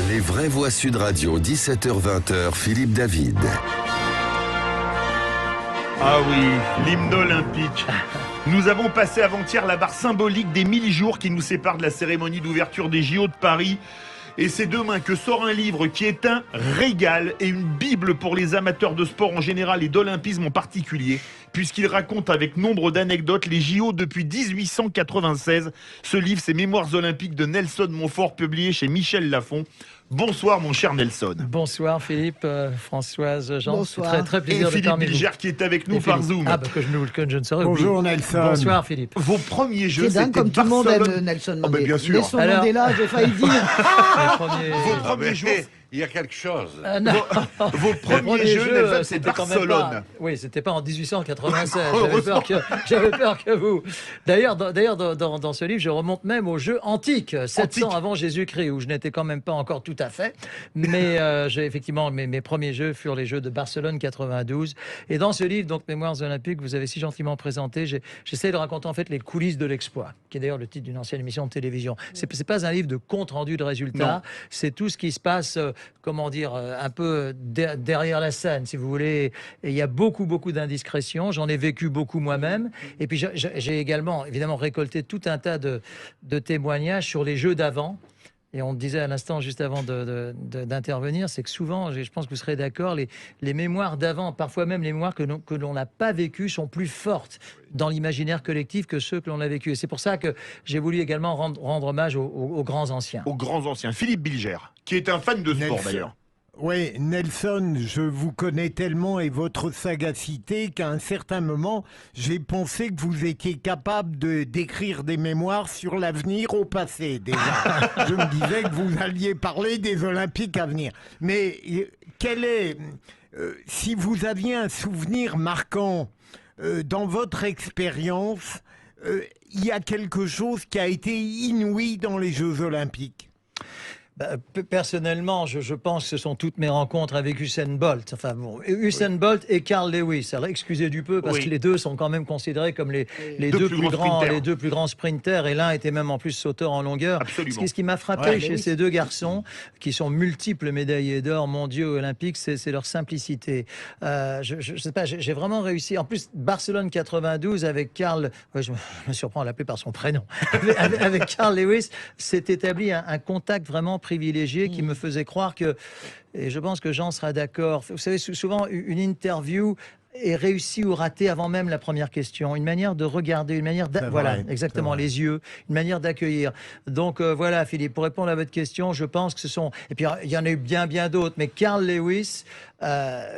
Les vraies voix Sud Radio, 17h-20h, Philippe David. Ah oui, l'hymne olympique. Nous avons passé avant-hier la barre symbolique des 1000 jours qui nous séparent de la cérémonie d'ouverture des JO de Paris. Et c'est demain que sort un livre qui est un régal et une bible pour les amateurs de sport en général et d'olympisme en particulier, puisqu'il raconte avec nombre d'anecdotes les JO depuis 1896. Ce livre, c'est Mémoires olympiques de Nelson Montfort, publié chez Michel Lafon. Bonsoir mon cher Nelson. Bonsoir Philippe, Françoise, Jean. Bonsoir. C'est très plaisir Et de parmi Philippe vous. Bilger qui est avec nous par Zoom. Ah bah que je ne saurais Bonjour oublier. Nelson. Bonsoir Philippe. Vos premiers jeux, C'est dingue c'était comme tout le monde Barcelone. aime Nelson Oh, Mandela. mais bien sûr. Nelson Alors- Mandela, j'ai failli dire. Vos premiers jours, Il y a quelque chose. Non. vos premiers jeux, Nelson, c'est c'était quand même Barcelone. pas. Oui, c'était pas en 1896. Heureusement. J'avais peur que vous. D'ailleurs, dans ce livre, je remonte même aux jeux antiques, 700 avant Jésus-Christ, où je n'étais quand même pas encore tout à fait. Mais j'ai effectivement mes premiers jeux furent les jeux de Barcelone 92. Et dans ce livre, donc Mémoires olympiques, vous avez si gentiment présenté, j'essaie de raconter en fait les coulisses de l'exploit, qui est d'ailleurs le titre d'une ancienne émission de télévision. C'est pas un livre de compte rendu de résultats. Non. C'est tout ce qui se passe. Comment dire, un peu derrière la scène, si vous voulez. Et il y a beaucoup d'indiscrétions. J'en ai vécu beaucoup moi-même. Et puis j'ai également, évidemment, récolté tout un tas de témoignages sur les jeux d'avant. Et on disait à l'instant, juste avant d'intervenir, c'est que souvent, je pense que vous serez d'accord, les mémoires d'avant, parfois même les mémoires que l'on n'a pas vécues, sont plus fortes dans l'imaginaire collectif que ceux que l'on a vécus. Et c'est pour ça que j'ai voulu également rendre hommage aux grands anciens. Aux grands anciens. Philippe Bilger, qui est un fan de sport Nelson. d'ailleurs. Oui, Nelson, je vous connais tellement et votre sagacité qu'à un certain moment, j'ai pensé que vous étiez capable d'écrire des mémoires sur l'avenir au passé, déjà. Je me disais que vous alliez parler des Olympiques à venir. Mais quel est, si vous aviez un souvenir marquant dans votre expérience, il y a quelque chose qui a été inouï dans les Jeux Olympiques? Personnellement, je pense que ce sont toutes mes rencontres avec Usain Bolt. Enfin bon, Usain Bolt et Carl Lewis. Alors excusez du peu parce Oui. que les deux sont quand même considérés comme les Deux deux plus grands sprinters. les deux plus grands sprinters. Et l'un était même en plus sauteur en longueur. Absolument. Ce qui m'a frappé Ouais, chez Lewis. ces deux garçons, qui sont multiples médaillés d'or mondiaux et olympiques, c'est leur simplicité. Je sais pas, j'ai vraiment réussi. En plus, Barcelone 92 avec Carl, ouais, je me surprends à l'appeler par son prénom, avec Carl Lewis, s'est établi un contact vraiment privilégié qui me faisait croire que, et je pense que Jean sera d'accord, vous savez, souvent une interview est réussie ou ratée avant même la première question. Une manière de regarder, une manière voilà, vrai, exactement, c'est vrai. les yeux, une manière d'accueillir. Donc voilà, Philippe, pour répondre à votre question, je pense que ce sont, et puis il y en a eu bien d'autres, mais Carl Lewis,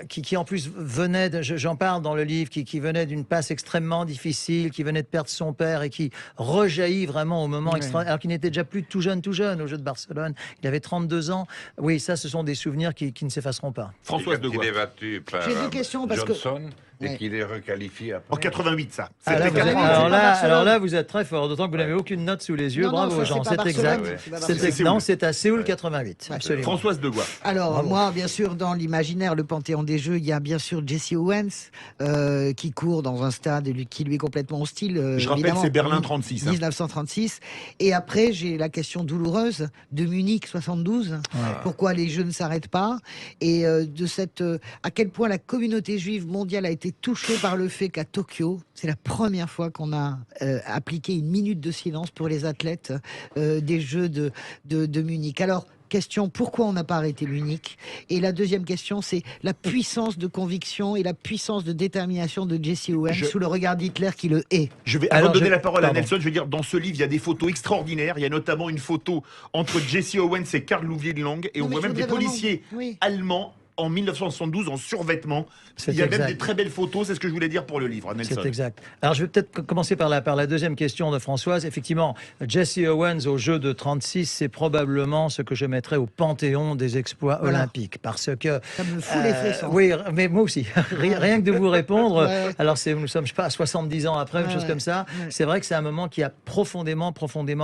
qui en plus venait, j'en parle dans le livre, qui venait d'une passe extrêmement difficile, qui venait de perdre son père et qui rejaillit vraiment au moment extra, alors qu'il n'était déjà plus tout jeune au jeu de Barcelone. Il avait 32 ans. Oui, ça, ce sont des souvenirs qui ne s'effaceront pas. Françoise de Il Gaulle. est battu par J'ai deux questions parce que- Johnson et Ouais. qu'il est requalifié après. En 88, ça. Ah, C'était là, vous êtes- 88. alors, c'est pas Barcelone. alors là, vous êtes très fort, d'autant que vous n'avez aucune note sous les yeux. Non, non, Bravo, ça, Jean, c'est pas c'est exact. Barcelone, c'est pas C'est Barcelone. C'est non, Séoul. c'est à Séoul 88, Ouais. absolument. Françoise de Gaulle. Alors, Bravo. moi, bien sûr, dans l'imaginaire, le panthéon des Jeux, il y a bien sûr Jesse Owens qui court dans un stade qui lui est complètement hostile. Je rappelle, évidemment, c'est Berlin 36. hein. 1936. Et après, j'ai la question douloureuse de Munich 72. Pourquoi les Jeux ne s'arrêtent pas? Et à quel point la communauté juive mondiale a été touchée par le fait qu'à Tokyo, c'est la première fois qu'on a appliqué une minute de silence pour les athlètes des Jeux de Munich. Alors, question, pourquoi on n'a pas arrêté Munich? Et la deuxième question, c'est la puissance de conviction et la puissance de détermination de Jesse Owens Je- sous le regard d'Hitler qui le hait. Je vais, Alors, avant de donner je- la parole à pardon. Nelson, je veux dire, dans ce livre, il y a des photos extraordinaires. Il y a notamment une photo entre Jesse Owens et Karl Louvier-de-Lange. Et Non, on mais voit je même des voudrais vraiment- policiers Oui. allemands en 1972 en survêtement. C'est Il y a même exact. des très belles photos. C'est ce que je voulais dire pour le livre, Nelson. C'est exact. Alors, je vais peut-être commencer par la deuxième question de Françoise. Effectivement, Jesse Owens au jeu de 36, c'est probablement ce que je mettrais au panthéon des exploits Voilà. olympiques. Parce que... Ça me fout les frissons. Oui, mais moi aussi. Rien que de vous répondre, Ouais. alors nous sommes, je sais pas, 70 ans après, une Ouais, chose ouais. comme ça. Ouais. C'est vrai que c'est un moment qui a profondément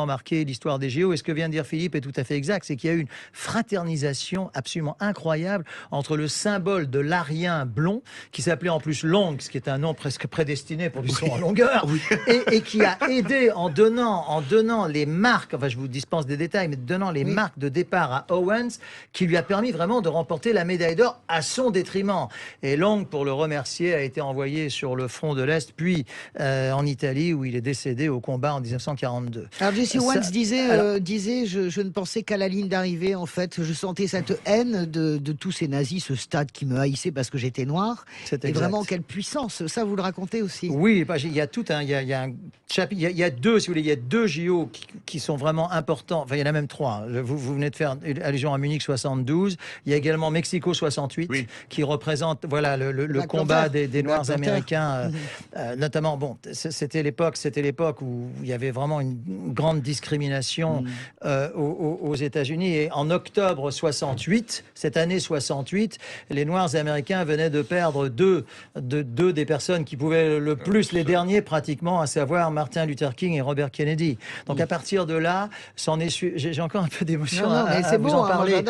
marqué l'histoire des JO. Et ce que vient de dire Philippe est tout à fait exact. C'est qu'il y a eu une fraternisation absolument incroyable entre contre le symbole de l'arien blond, qui s'appelait en plus Long, ce qui est un nom presque prédestiné pour du saut en longueur, et qui a aidé en donnant les marques, enfin je vous dispense des détails, mais donnant les marques de départ à Owens, qui lui a permis vraiment de remporter la médaille d'or à son détriment. Et Long, pour le remercier, a été envoyé sur le front de l'Est, puis en Italie, où il est décédé au combat en 1942. Alors Jesse Owens disait je ne pensais qu'à la ligne d'arrivée, en fait. Je sentais cette haine de tous ces nazis, ce stade qui me haïssait parce que j'étais noir. Et vraiment, quelle puissance. Ça, vous le racontez aussi. Oui, il y a tout un... Il y a un chapitre, il y a deux, si vous voulez, il y a deux JO qui sont vraiment importants. Enfin, il y en a même trois. Vous venez de faire allusion à Munich 72. Il y a également Mexico 68, qui représente le combat des Noirs américains. Notamment, bon, c'était l'époque où il y avait vraiment une grande discrimination aux États-Unis. Et en octobre 68, cette année 68, les Noirs américains venaient de perdre deux des personnes qui pouvaient le plus, les derniers pratiquement, à savoir Martin Luther King et Robert Kennedy. Donc à partir de là, j'ai encore un peu d'émotion à vous en parler.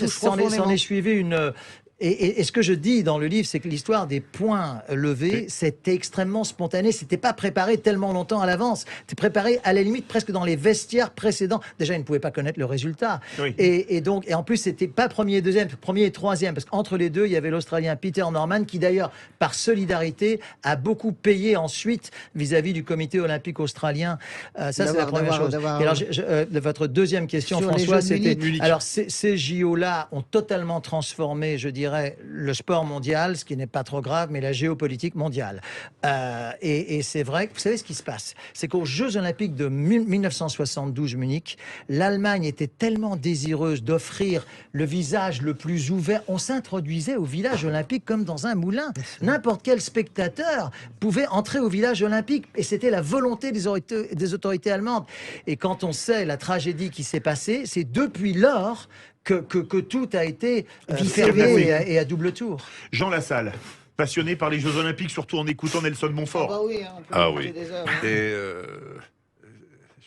S'en est suivi une... Et ce que je dis dans le livre, c'est que l'histoire des points levés, c'était extrêmement spontané. C'était pas préparé tellement longtemps à l'avance. C'était préparé à la limite presque dans les vestiaires précédents. Déjà, ils ne pouvaient pas connaître le résultat. Et en plus, c'était pas premier et deuxième, premier et troisième, parce qu'entre les deux, il y avait l'Australien Peter Norman qui d'ailleurs, par solidarité, a beaucoup payé ensuite vis-à-vis du Comité olympique australien. Ça, c'est la première chose. Et alors, votre deuxième question, François, c'était alors ces JO-là ont totalement transformé, je dirais, le sport mondial, ce qui n'est pas trop grave, mais la géopolitique mondiale. Et c'est vrai que vous savez ce qui se passe, c'est qu'aux Jeux Olympiques de 1972 Munich, l'Allemagne était tellement désireuse d'offrir le visage le plus ouvert, on s'introduisait au village olympique comme dans un moulin. N'importe quel spectateur pouvait entrer au village olympique, et c'était la volonté des autorités allemandes. Et quand on sait la tragédie qui s'est passée, c'est depuis lors que tout a été fermé et à double tour. Jean Lassalle, passionné par les Jeux Olympiques, surtout en écoutant Nelson Montfort. Oui. Et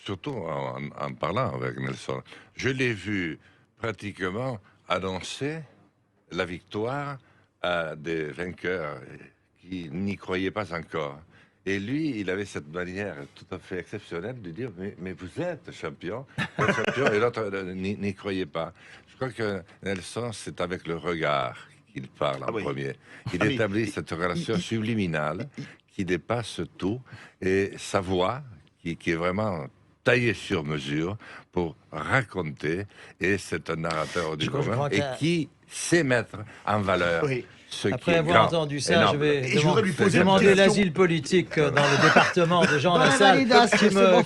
surtout en parlant avec Nelson, je l'ai vu pratiquement annoncer la victoire à des vainqueurs qui n'y croyaient pas encore. Et lui, il avait cette manière tout à fait exceptionnelle de dire mais vous êtes champion, et l'autre n'y croyait pas. Je crois que Nelson, c'est avec le regard qu'il parle en premier. Il établit cette relation subliminale qui dépasse tout, et sa voix, qui est vraiment taillée sur mesure pour raconter, et c'est un narrateur du commun, et qui sait mettre en valeur. Après avoir entendu ça, je vais demander l'asile politique dans le département de Jean Lassalle, exactement,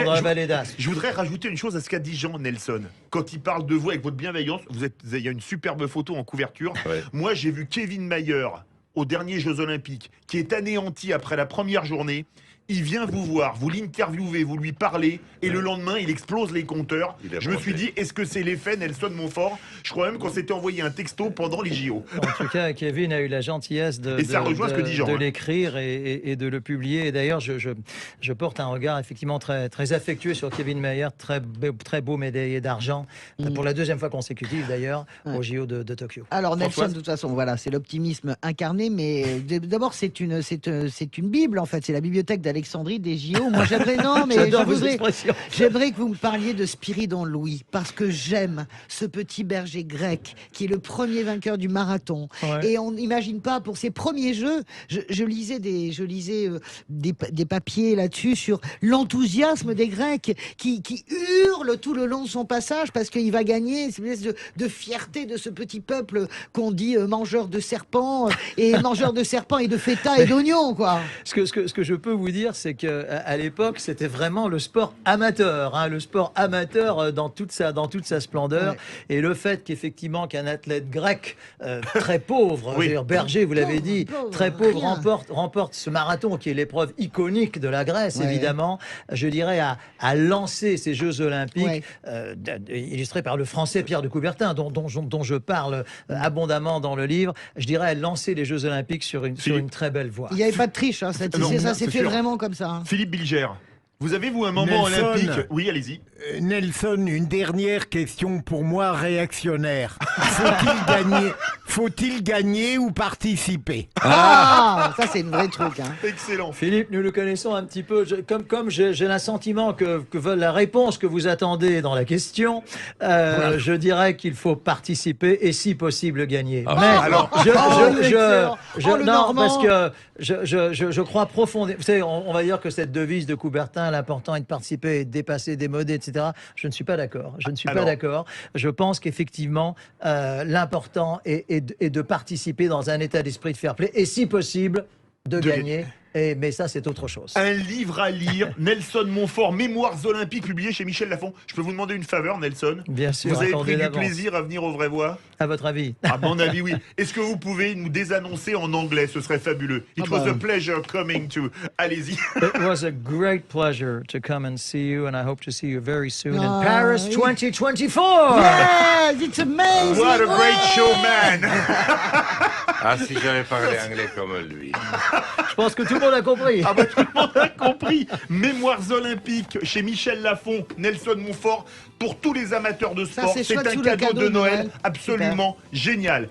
dans la vallée d'Aspe. Je voudrais rajouter une chose à ce qu'a dit Jean Nelson. Quand il parle de vous avec votre bienveillance, il y a une superbe photo en couverture. Moi, j'ai vu Kevin Mayer aux derniers Jeux Olympiques, qui est anéanti après la première journée. Il vient vous voir, vous l'interviewez, vous lui parlez, et le lendemain, il explose les compteurs. Je me suis dit, est-ce que c'est l'effet Nelson Montfort? Je crois même qu'on s'était envoyé un texto pendant les JO. En tout cas, Kevin a eu la gentillesse de l'écrire et de le publier. Et d'ailleurs, je porte un regard effectivement très, très affectueux sur Kevin Mayer, très beau médaillé d'argent, pour la deuxième fois consécutive d'ailleurs, aux JO de Tokyo. Alors Nelson, de toute façon, voilà, c'est l'optimisme incarné, mais d'abord, c'est une Bible, en fait, c'est la bibliothèque d'Alexandrie des JO. Moi, j'aimerais que vous me parliez de Spiridon Louis, parce que j'aime ce petit berger grec qui est le premier vainqueur du marathon. Et on n'imagine pas, pour ses premiers jeux, je lisais des papiers là-dessus sur l'enthousiasme des Grecs qui hurlent tout le long de son passage parce qu'il va gagner. C'est une espèce de fierté de ce petit peuple qu'on dit mangeur de serpents et de feta et d'oignons, quoi. Ce que je peux vous dire, c'est qu'à l'époque, c'était vraiment le sport amateur, le sport amateur dans toute sa splendeur. Et le fait qu'effectivement qu'un athlète grec très pauvre, berger, vous l'avez dit, très pauvre, remporte ce marathon qui est l'épreuve iconique de la Grèce, évidemment, je dirais, à lancer ces Jeux Olympiques, illustrés par le Français Pierre de Coubertin, dont je parle abondamment dans le livre, je dirais à lancer les Jeux Olympiques sur une très belle voie. Il n'y avait pas de triche, ça s'est fait vraiment comme ça. Philippe Bilger. Vous avez, vous, un moment Nelson. olympique? Oui, allez-y. Nelson, une dernière question pour moi réactionnaire. Faut-il gagner ou participer? Ah, ça c'est une vraie truc. Hein. Excellent. Philippe, nous le connaissons un petit peu. Comme j'ai l'assentiment que la réponse que vous attendez dans la question, je dirais qu'il faut participer et si possible gagner. Ah, Mais alors, le non, Normand. parce que je crois profondément. Vous savez, on va dire que cette devise de Coubertin, l'important est de participer et de dépasser, démoder, etc. Je ne suis pas d'accord. Je ne suis pas d'accord. Je pense qu'effectivement, l'important est de participer dans un état d'esprit de fair play et si possible de gagner. Mais ça, c'est autre chose. Un livre à lire, Nelson Montfort, Mémoires olympiques, publié chez Michel Lafon. Je peux vous demander une faveur, Nelson? Bien sûr. Vous avez attendez pris du d'avance. plaisir à venir aux Vraies Voix? À votre avis? À mon avis, oui. Est-ce que vous pouvez nous désannoncer en anglais? Ce serait fabuleux. It was a pleasure coming to... Allez-y. It was a great pleasure to come and see you, and I hope to see you very soon in Ah, Paris oui. 2024. Yes, it's amazing. What a great showman. Ah, si j'avais parlé anglais comme lui. Je pense que tout le monde a compris. Ah bah, tout le monde a compris. Mémoires olympiques chez Michel Lafon, Nelson Montfort. Pour tous les amateurs de Ça, sport, c'est c'est chouette un sous le cadeau cadeau de de Noël Noël. absolument génial.